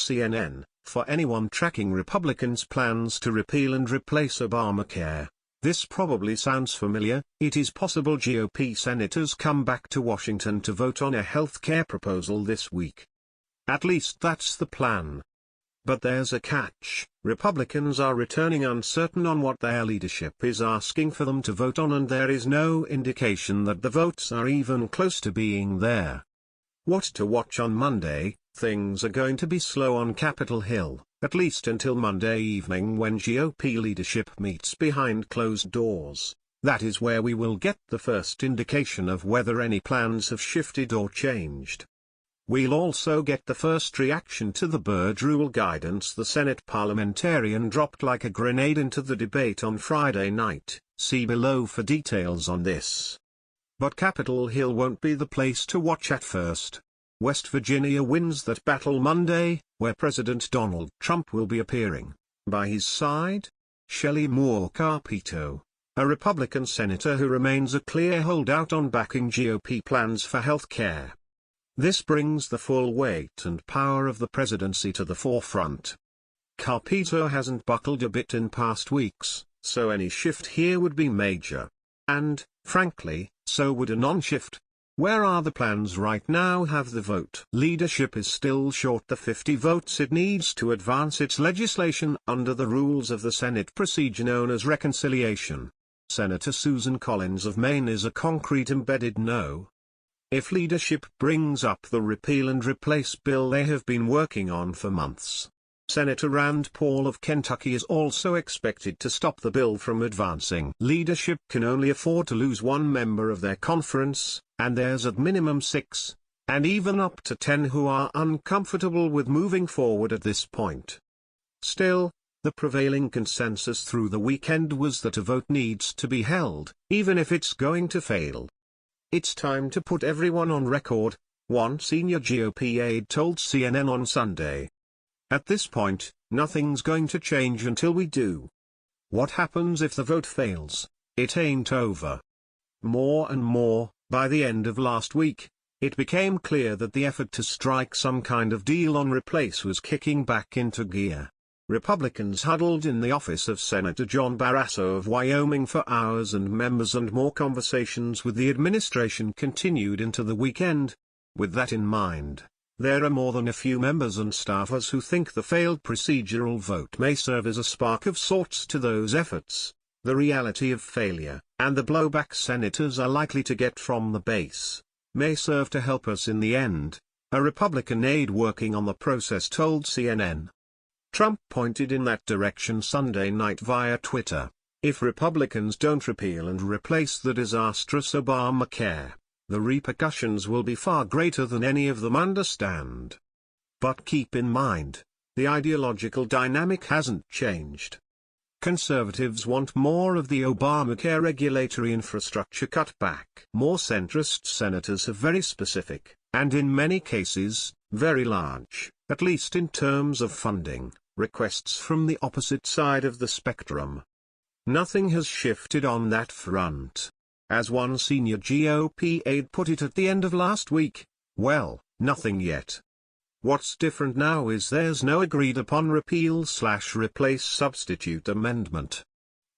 CNN, for anyone tracking Republicans' plans to repeal and replace Obamacare. This probably sounds familiar. It is possible GOP senators come back to Washington to vote on a health care proposal this week. At least that's the plan. But there's a catch. Republicans are returning uncertain on what their leadership is asking for them to vote on, and there is no indication that the votes are even close to being there. What to watch on Monday? Things are going to be slow on Capitol Hill, at least until Monday evening when GOP leadership meets behind closed doors. That is where we will get the first indication of whether any plans have shifted or changed. We'll also get the first reaction to the Byrd rule guidance the Senate parliamentarian dropped like a grenade into the debate on Friday night. See below for details on this. But Capitol Hill won't be the place to watch at first. West Virginia wins that battle Monday, where President Donald Trump will be appearing. By his side, Shelley Moore Capito, a Republican senator who remains a clear holdout on backing GOP plans for health care. This brings the full weight and power of the presidency to the forefront. Capito hasn't buckled a bit in past weeks, so any shift here would be major. And, frankly, so would a non-shift. Where are the plans right now? Have the vote? Leadership is still short the 50 votes it needs to advance its legislation under the rules of the Senate procedure known as reconciliation. Senator Susan Collins of Maine is a concrete embedded no. If leadership brings up the repeal and replace bill they have been working on for months, Senator Rand Paul of Kentucky is also expected to stop the bill from advancing. Leadership can only afford to lose one member of their conference, and there's at minimum 6, and even up to 10 who are uncomfortable with moving forward at this point. Still, the prevailing consensus through the weekend was that a vote needs to be held, even if it's going to fail. It's time to put everyone on record, one senior GOP aide told CNN on Sunday. At this point, nothing's going to change until we do. What happens if the vote fails? It ain't over. More and more, by the end of last week, it became clear that the effort to strike some kind of deal on replace was kicking back into gear. Republicans huddled in the office of Senator John Barrasso of Wyoming for hours, and members and more conversations with the administration continued into the weekend. With that in mind, there are more than a few members and staffers who think the failed procedural vote may serve as a spark of sorts to those efforts. The reality of failure, and the blowback senators are likely to get from the base, may serve to help us in the end, a Republican aide working on the process told CNN. Trump pointed in that direction Sunday night via Twitter. If Republicans don't repeal and replace the disastrous Obamacare, the repercussions will be far greater than any of them understand. But keep in mind, the ideological dynamic hasn't changed. Conservatives want more of the Obamacare regulatory infrastructure cut back. More centrist senators have very specific, and in many cases, very large, at least in terms of funding, requests from the opposite side of the spectrum. Nothing has shifted on that front. As one senior GOP aide put it at the end of last week, well, nothing yet. What's different now is there's no agreed-upon repeal/replace substitute amendment.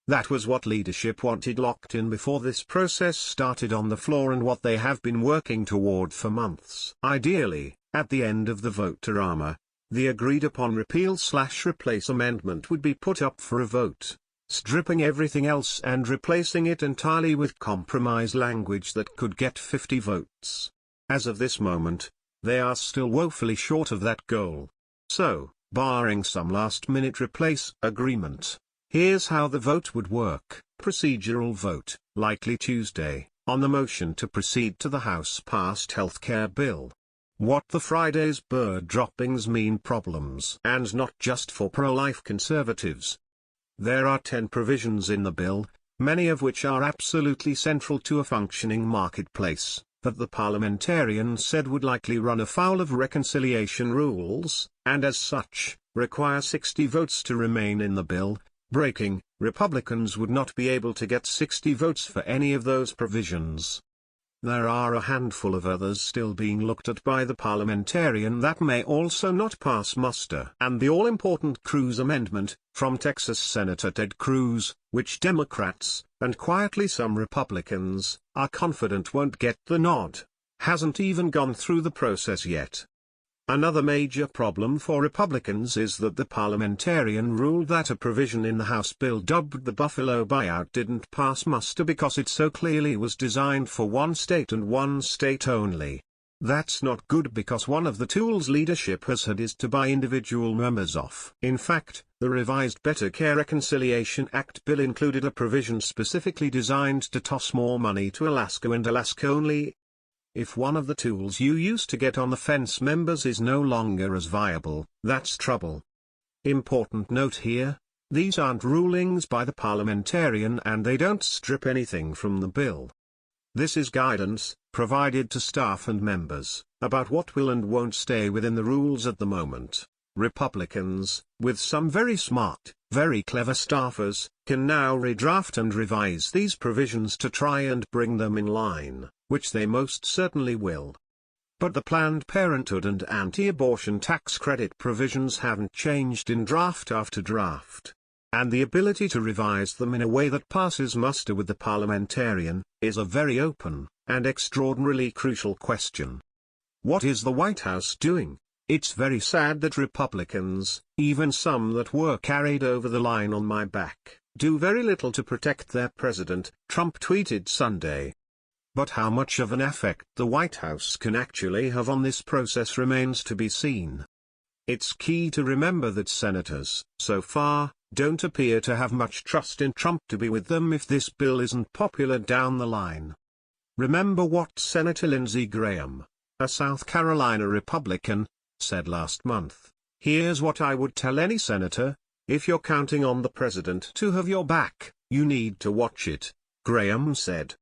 That was what leadership wanted locked in before this process started on the floor, and what they have been working toward for months. Ideally, at the end of the vote-a-rama, the agreed-upon repeal/replace amendment would be put up for a vote, stripping everything else and replacing it entirely with compromise language that could get 50 votes. As of this moment, they are still woefully short of that goal. So, barring some last-minute replace agreement, here's how the vote would work. Procedural vote, likely Tuesday, on the motion to proceed to the House-passed healthcare bill. What the Friday's Byrd droppings mean problems, and not just for pro-life conservatives. There are 10 provisions in the bill, many of which are absolutely central to a functioning marketplace, that the parliamentarian said would likely run afoul of reconciliation rules, and as such, require 60 votes to remain in the bill. Breaking, Republicans would not be able to get 60 votes for any of those provisions. There are a handful of others still being looked at by the parliamentarian that may also not pass muster. And the all-important Cruz amendment, from Texas Senator Ted Cruz, which Democrats, and quietly some Republicans, are confident won't get the nod, hasn't even gone through the process yet. Another major problem for Republicans is that the parliamentarian ruled that a provision in the House bill dubbed the Buffalo buyout didn't pass muster because it so clearly was designed for one state and one state only. That's not good because one of the tools leadership has had is to buy individual members off. In fact, the revised Better Care Reconciliation Act bill included a provision specifically designed to toss more money to Alaska and Alaska only. If one of the tools you used to get on the fence members is no longer as viable, that's trouble. Important note here, these aren't rulings by the parliamentarian and they don't strip anything from the bill. This is guidance, provided to staff and members, about what will and won't stay within the rules at the moment. Republicans, with some very smart, very clever staffers, can now redraft and revise these provisions to try and bring them in line, which they most certainly will. But the Planned Parenthood and anti-abortion tax credit provisions haven't changed in draft after draft. And the ability to revise them in a way that passes muster with the parliamentarian, is a very open, and extraordinarily crucial question. What is the White House doing? It's very sad that Republicans, even some that were carried over the line on my back, do very little to protect their president, Trump tweeted Sunday. But how much of an effect the White House can actually have on this process remains to be seen. It's key to remember that senators, so far, don't appear to have much trust in Trump to be with them if this bill isn't popular down the line. Remember what Senator Lindsey Graham, a South Carolina Republican, said last month. Here's what I would tell any senator: if you're counting on the president to have your back, you need to watch it, Graham said.